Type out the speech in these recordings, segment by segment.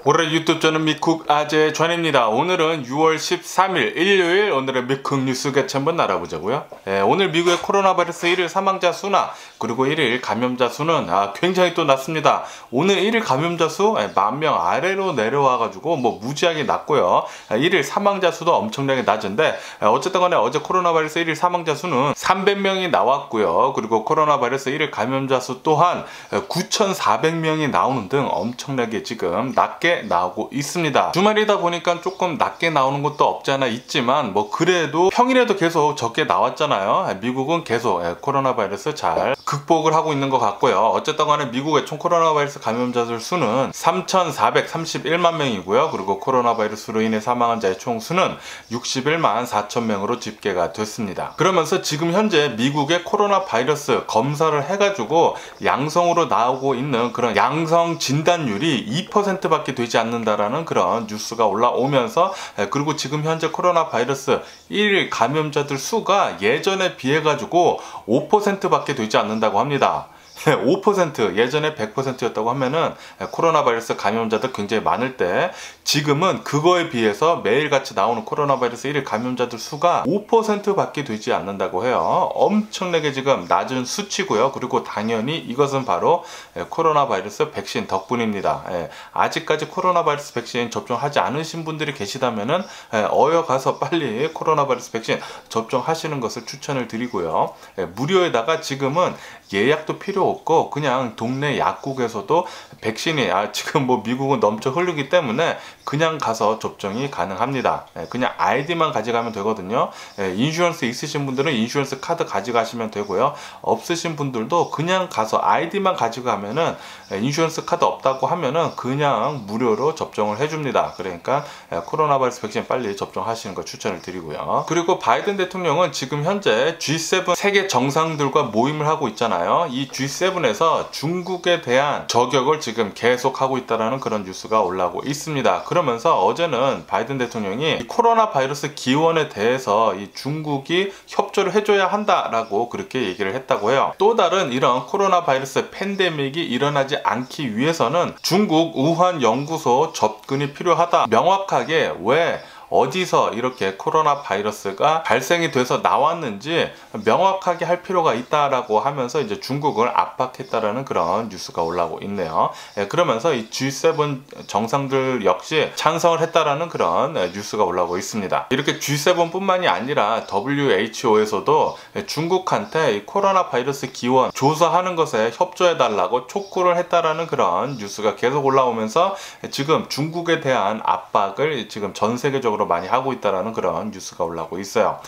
올해 유튜브 저는 미쿡 아재 전입니다. 오늘은 6월 13일 일요일, 오늘의 미쿡 뉴스 개최 한번 알아보자고요. 오늘 미국의 코로나 바이러스 1일 사망자 수나 그리고 1일 감염자 수는 굉장히 또 낮습니다. 오늘 1일 감염자 수 10,000명 아래로 내려와 가지고 뭐 무지하게 낮고요. 1일 사망자 수도 엄청나게 낮은데, 어쨌든 간에 어제 코로나 바이러스 1일 사망자 수는 300명이 나왔고요. 그리고 코로나 바이러스 1일 감염자 수 또한 9,400명이 나오는 등 엄청나게 지금 낮게 나오고 있습니다. 주말이다 보니까 조금 낮게 나오는 것도 없지 않아 있지만, 뭐 그래도 평일에도 계속 적게 나왔잖아요. 미국은 계속 코로나 바이러스 잘 극복을 하고 있는 것 같고요. 어쨌든 간에 미국의 총 코로나 바이러스 감염자들 수는 3,431만 명이고요. 그리고 코로나 바이러스로 인해 사망한 자의 총 수는 61만 4천 명으로 집계가 됐습니다. 그러면서 지금 현재 미국의 코로나 바이러스 검사를 해가지고 양성으로 나오고 있는 그런 양성 진단율이 2%밖에 되지 않는다라는 그런 뉴스가 올라오면서, 그리고 지금 현재 코로나 바이러스 1일 감염자들 수가 예전에 비해 가지고 5%밖에 되지 않는다고 합니다. 5%, 예전에 100%였다고 하면은 코로나 바이러스 감염자들 굉장히 많을 때, 지금은 그거에 비해서 매일같이 나오는 코로나 바이러스 1일 감염자들 수가 5%밖에 되지 않는다고 해요. 엄청나게 지금 낮은 수치고요. 그리고 당연히 이것은 바로 코로나 바이러스 백신 덕분입니다. 아직까지 코로나 바이러스 백신 접종하지 않으신 분들이 계시다면은 어여 가서 빨리 코로나 바이러스 백신 접종하시는 것을 추천을 드리고요. 무료에다가 지금은 예약도 필요 없고 그냥 동네 약국에서도 백신이 지금 뭐 미국은 넘쳐 흐르기 때문에 그냥 가서 접종이 가능합니다. 그냥 아이디만 가져가면 되거든요. 인슈런스 있으신 분들은 인슈런스 카드 가져가시면 되고요. 없으신 분들도 그냥 가서 아이디만 가지고 가면은, 인슈런스 카드 없다고 하면은 그냥 무료로 접종을 해줍니다. 그러니까 코로나 바이러스 백신 빨리 접종하시는 거 추천을 드리고요. 그리고 바이든 대통령은 지금 현재 G7 세계 정상들과 모임을 하고 있잖아요. 이 G7에서 중국에 대한 저격을 지금 계속하고 있다는 그런 뉴스가 올라오고 있습니다. 그러면서 어제는 바이든 대통령이 코로나 바이러스 기원에 대해서 이 중국이 협조를 해줘야 한다라고 그렇게 얘기를 했다고 해요. 또 다른 이런 코로나 바이러스 팬데믹이 일어나지 않기 위해서는 중국 우한 연구소 접근이 필요하다. 명확하게 왜 어디서 이렇게 코로나 바이러스가 발생이 돼서 나왔는지 명확하게 할 필요가 있다라고 하면서 이제 중국을 압박했다라는 그런 뉴스가 올라오고 있네요. 그러면서 이 G7 정상들 역시 찬성을 했다라는 그런 뉴스가 올라오고 있습니다. 이렇게 G7뿐만이 아니라 WHO에서도 중국한테 이 코로나 바이러스 기원 조사하는 것에 협조해달라고 촉구를 했다라는 그런 뉴스가 계속 올라오면서 지금 중국에 대한 압박을 지금 전 세계적으로 많이 하고 있다라는 그런 뉴스가 올라오고 있어요.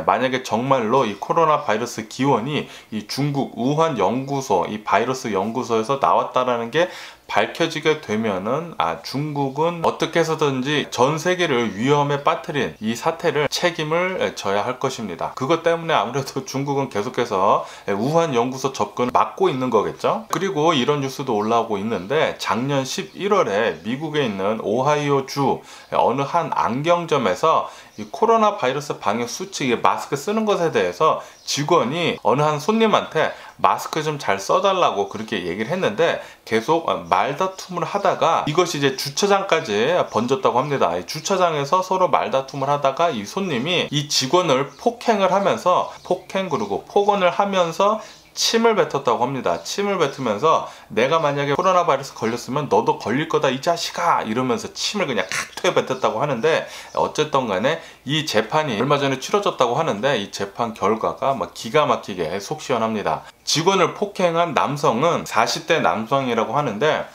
만약에 정말로 이 코로나 바이러스 기원이 이 중국 우한 연구소, 이 바이러스 연구소에서 나왔다라는 게 밝혀지게 되면은 중국은 어떻게 해서든지 전 세계를 위험에 빠뜨린 이 사태를 책임을 져야 할 것입니다. 그것 때문에 아무래도 중국은 계속해서 우한 연구소 접근을 막고 있는 거겠죠. 그리고 이런 뉴스도 올라오고 있는데, 작년 11월에 미국에 있는 오하이오 주 어느 한 안경점에서 이 코로나 바이러스 방역 수칙, 마스크 쓰는 것에 대해서 직원이 어느 한 손님한테 마스크 좀 잘 써달라고 그렇게 얘기를 했는데, 계속 말다툼을 하다가 이것이 이제 주차장까지 번졌다고 합니다. 이 주차장에서 서로 말다툼을 하다가 이 손님이 이 직원을 폭행을 하면서, 그리고 폭언을 하면서 침을 뱉었다고 합니다. 침을 뱉으면서 내가 만약에 코로나 바이러스 걸렸으면 너도 걸릴 거다 이 자식아, 이러면서 침을 그냥 칵 뱉었다고 하는데, 어쨌든 간에 이 재판이 얼마 전에 치러졌다고 하는데, 이 재판 결과가 막 기가 막히게 속 시원합니다. 직원을 폭행한 남성은 40대 남성이라고 하는데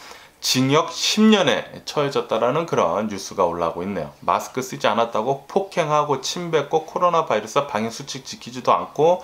징역 10년에 처해졌다라는 그런 뉴스가 올라오고 있네요. 마스크 쓰지 않았다고 폭행하고 침뱉고 코로나 바이러스 방역 수칙 지키지도 않고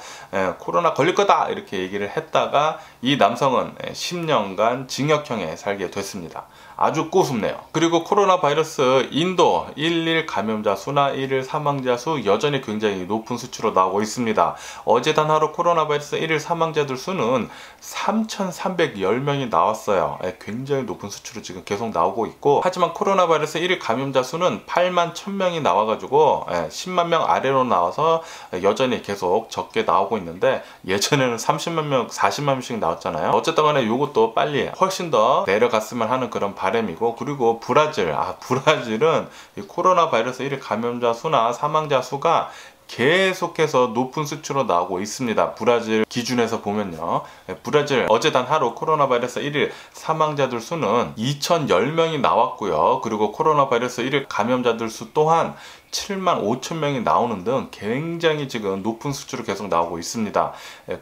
코로나 걸릴 거다 이렇게 얘기를 했다가 이 남성은 10년간 징역형에 살게 됐습니다. 아주 꼬숩네요. 그리고 코로나 바이러스 인도 1일 감염자 수나 1일 사망자 수 여전히 굉장히 높은 수치로 나오고 있습니다. 어제 단 하루 코로나 바이러스 1일 사망자들 수는 3,310명이 나왔어요. 굉장히 높은 높은 수치로 지금 계속 나오고 있고, 하지만 코로나 바이러스 1일 감염자 수는 8만 1000명이 나와가지고 10만 명 아래로 나와서 여전히 계속 적게 나오고 있는데, 예전에는 30만 명, 40만 명씩 나왔잖아요. 어쨌든 간에 이것도 빨리 훨씬 더 내려갔으면 하는 그런 바람이고, 그리고 브라질은 이 코로나 바이러스 1일 감염자 수나 사망자 수가 계속해서 높은 수치로 나오고 있습니다. 브라질 기준에서 보면요. 브라질 어제 단 하루 코로나 바이러스 1일 사망자들 수는 2010명이 나왔고요. 그리고 코로나 바이러스 1일 감염자들 수 또한 7만 5천 명이 나오는 등 굉장히 지금 높은 수치로 계속 나오고 있습니다.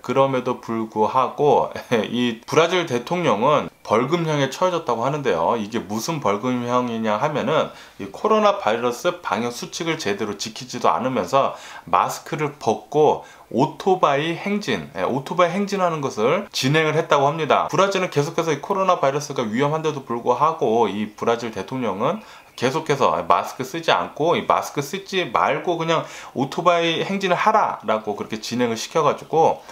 그럼에도 불구하고 이 브라질 대통령은 벌금형에 처해졌다고 하는데요. 이게 무슨 벌금형이냐 하면은 이 코로나 바이러스 방역 수칙을 제대로 지키지도 않으면서 마스크를 벗고 오토바이 행진하는 것을 진행을 했다고 합니다. 브라질은 계속해서 이 코로나 바이러스가 위험한데도 불구하고 이 브라질 대통령은 계속해서 마스크 쓰지 않고, 이 마스크 쓰지 말고 그냥 오토바이 행진을 하라라고 그렇게 진행을 시켜가지고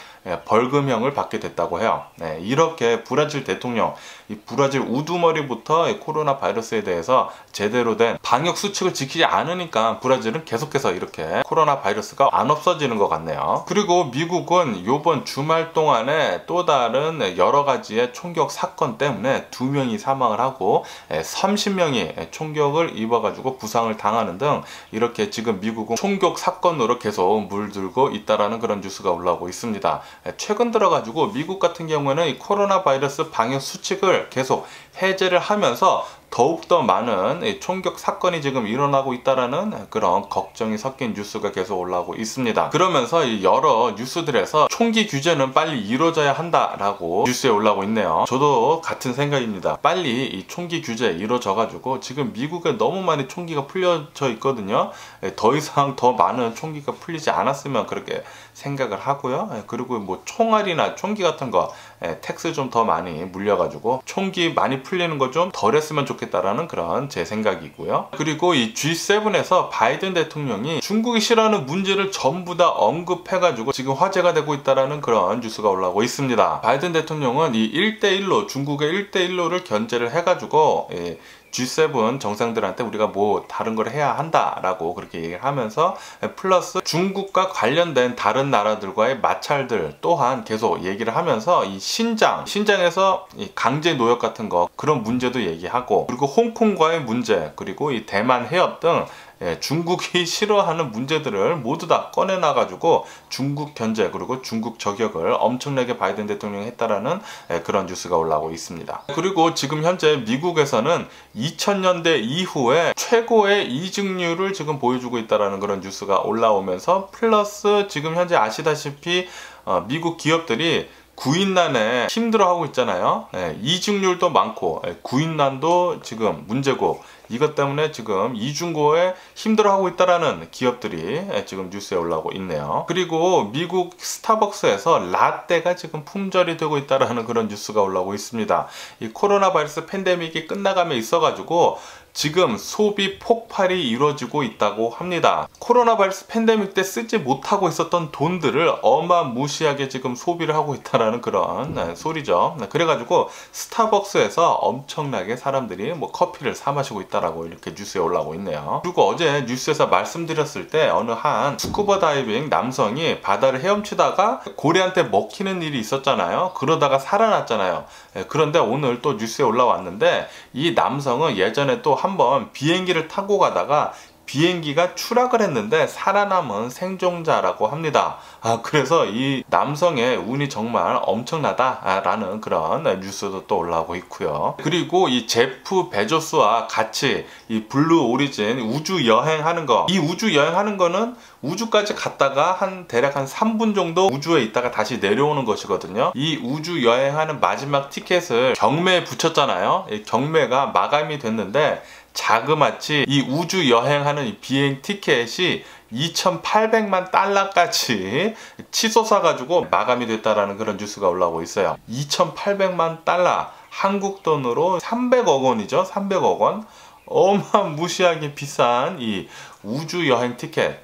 벌금형을 받게 됐다고 해요. 이렇게 브라질 대통령, 이 브라질 우두머리부터 이 코로나 바이러스에 대해서 제대로 된 방역 수칙을 지키지 않으니까 브라질은 계속해서 이렇게 코로나 바이러스가 안 없어지는 것 같네요. 그리고 미국은 요번 주말 동안에 또 다른 여러 가지의 총격 사건 때문에 2명이 사망을 하고 30명이 총격을 입어가지고 부상을 당하는 등, 이렇게 지금 미국은 총격 사건으로 계속 물들고 있다라는 그런 뉴스가 올라오고 있습니다. 최근 들어가지고 미국 같은 경우에는 이 코로나 바이러스 방역 수칙을 계속 해제를 하면서 더욱더 많은 총격 사건이 지금 일어나고 있다라는 그런 걱정이 섞인 뉴스가 계속 올라오고 있습니다. 그러면서 이 여러 뉴스들에서 총기 규제는 빨리 이루어져야 한다라고 뉴스에 올라오고 있네요. 저도 같은 생각입니다. 빨리 이 총기 규제 이루어져 가지고, 지금 미국에 너무 많이 총기가 풀려져 있거든요. 더 이상 더 많은 총기가 풀리지 않았으면 그렇게 생각을 하고요. 그리고 뭐 총알이나 총기 같은 거 텍스 좀 더 많이 물려가지고 총기 많이 풀리는 거 좀 덜 했으면 좋겠다라는 그런 제 생각이고요. 그리고 이 G7에서 바이든 대통령이 중국이 싫어하는 문제를 전부 다 언급해가지고 지금 화제가 되고 있다라는 그런 뉴스가 올라오고 있습니다. 바이든 대통령은 이 1대1로, 중국의 1대1로를 견제를 해가지고 G7 정상들한테 우리가 뭐 다른 걸 해야 한다라고 그렇게 얘기를 하면서, 플러스 중국과 관련된 다른 나라들과의 마찰들 또한 계속 얘기를 하면서, 이 신장에서 이 강제 노역 같은 거 그런 문제도 얘기하고, 그리고 홍콩과의 문제, 그리고 이 대만 해협 등 중국이 싫어하는 문제들을 모두 다 꺼내놔가지고 중국 견제, 그리고 중국 저격을 엄청나게 바이든 대통령이 했다라는 그런 뉴스가 올라오고 있습니다. 그리고 지금 현재 미국에서는 2000년대 이후에 최고의 이직률을 지금 보여주고 있다라는 그런 뉴스가 올라오면서, 플러스 지금 현재 아시다시피 미국 기업들이 구인난에 힘들어하고 있잖아요. 이직률도 많고 구인난도 지금 문제고, 이것 때문에 지금 이중고에 힘들어하고 있다라는 기업들이 지금 뉴스에 올라오고 있네요. 그리고 미국 스타벅스에서 라떼가 지금 품절이 되고 있다라는 그런 뉴스가 올라오고 있습니다. 이 코로나 바이러스 팬데믹이 끝나감에 있어가지고 지금 소비 폭발이 이루어지고 있다고 합니다. 코로나 바이러스 팬데믹 때 쓰지 못하고 있었던 돈들을 어마무시하게 지금 소비를 하고 있다라는 그런 소리죠. 그래가지고 스타벅스에서 엄청나게 사람들이 뭐 커피를 사 마시고 있다라고 이렇게 뉴스에 올라오고 있네요. 그리고 어제 뉴스에서 말씀드렸을 때 어느 한 스쿠버 다이빙 남성이 바다를 헤엄치다가 고래한테 먹히는 일이 있었잖아요. 그러다가 살아났잖아요. 그런데 오늘 또 뉴스에 올라왔는데, 이 남성은 예전에 또 한번 비행기를 타고 가다가 비행기가 추락을 했는데 살아남은 생존자라고 합니다. 그래서 이 남성의 운이 정말 엄청나다라는 그런 뉴스도 또 올라오고 있고요. 그리고 이 제프 베조스와 같이 이 블루 오리진 우주 여행하는 거, 이 우주 여행하는 거는 우주까지 갔다가 대략 한 3분 정도 우주에 있다가 다시 내려오는 것이거든요. 이 우주 여행하는 마지막 티켓을 경매에 붙였잖아요. 이 경매가 마감이 됐는데 자그마치 이 우주 여행하는 이 비행 티켓이 2,800만 달러까지 치솟아 가지고 마감이 됐다라는 그런 뉴스가 올라오고 있어요. 2,800만 달러, 한국 돈으로 300억 원이죠. 300억 원. 어마무시하게 비싼 이 우주 여행 티켓.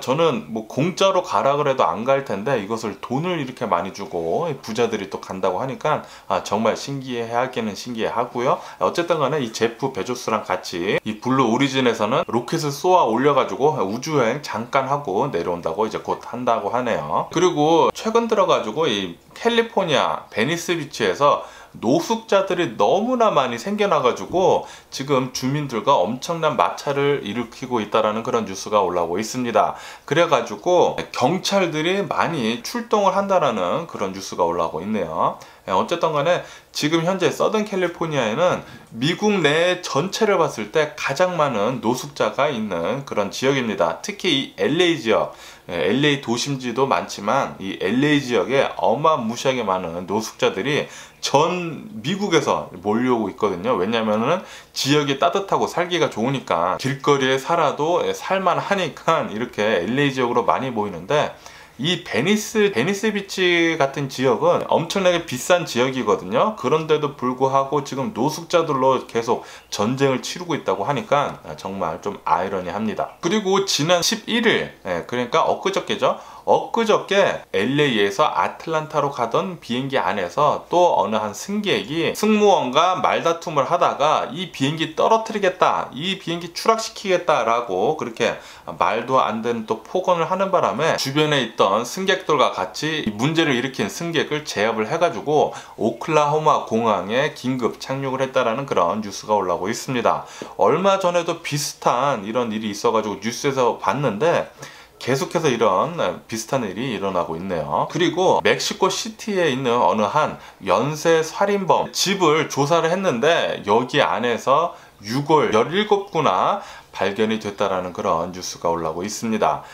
저는 뭐 공짜로 가라 그래도 안 갈 텐데 이것을 돈을 이렇게 많이 주고 부자들이 또 간다고 하니까 정말 신기해하기는 신기해하고요. 어쨌든 간에 이 제프 베조스랑 같이 이 블루 오리진에서는 로켓을 쏘아 올려가지고 우주여행 잠깐 하고 내려온다고 이제 곧 한다고 하네요. 그리고 최근 들어가지고 이 캘리포니아 베니스 비치에서 노숙자들이 너무나 많이 생겨나가지고 지금 주민들과 엄청난 마찰을 일으키고 있다라는 그런 뉴스가 올라오고 있습니다. 그래가지고 경찰들이 많이 출동을 한다라는 그런 뉴스가 올라오고 있네요. 어쨌든 간에 지금 현재 서든 캘리포니아에는 미국 내 전체를 봤을 때 가장 많은 노숙자가 있는 그런 지역입니다. 특히 이 LA 지역, LA 도심지도 많지만 이 LA 지역에 어마무시하게 많은 노숙자들이 전 미국에서 몰려오고 있거든요. 왜냐면은 지역이 따뜻하고 살기가 좋으니까 길거리에 살아도 살만하니까 이렇게 LA 지역으로 많이 모이는데, 이 베니스 비치 같은 지역은 엄청나게 비싼 지역이거든요. 그런데도 불구하고 지금 노숙자들로 계속 전쟁을 치르고 있다고 하니까 정말 좀 아이러니합니다. 그리고 지난 11일, 그러니까 엊그저께죠. 엊그저께 LA에서 아틀란타로 가던 비행기 안에서 또 어느 한 승객이 승무원과 말다툼을 하다가 이 비행기 떨어뜨리겠다, 이 비행기 추락시키겠다 라고 그렇게 말도 안 되는 또 폭언을 하는 바람에 주변에 있던 승객들과 같이 문제를 일으킨 승객을 제압을 해가지고 오클라호마 공항에 긴급 착륙을 했다라는 그런 뉴스가 올라오고 있습니다. 얼마 전에도 비슷한 이런 일이 있어가지고 뉴스에서 봤는데 계속해서 이런 비슷한 일이 일어나고 있네요. 그리고 멕시코 시티에 있는 어느 한 연쇄 살인범 집을 조사를 했는데 여기 안에서 유골 17구나 발견이 됐다라는 그런 뉴스가 올라오고 있습니다.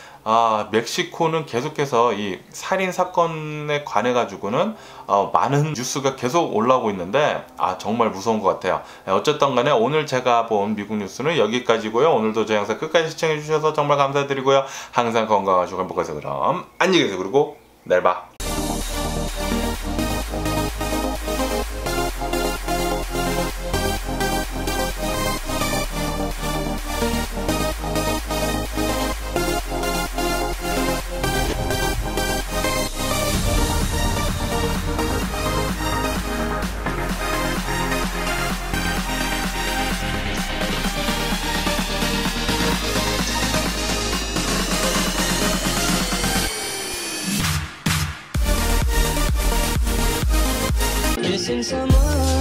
멕시코는 계속해서 이 살인 사건에 관해 가지고는 많은 뉴스가 계속 올라오고 있는데 정말 무서운 것 같아요. 어쨌든 간에 오늘 제가 본 미국 뉴스는 여기까지고요. 오늘도 제 영상 끝까지 시청해 주셔서 정말 감사드리고요. 항상 건강하시고 행복하세요. 그럼 안녕히 계세요. 그리고 내일 봐. Missing someone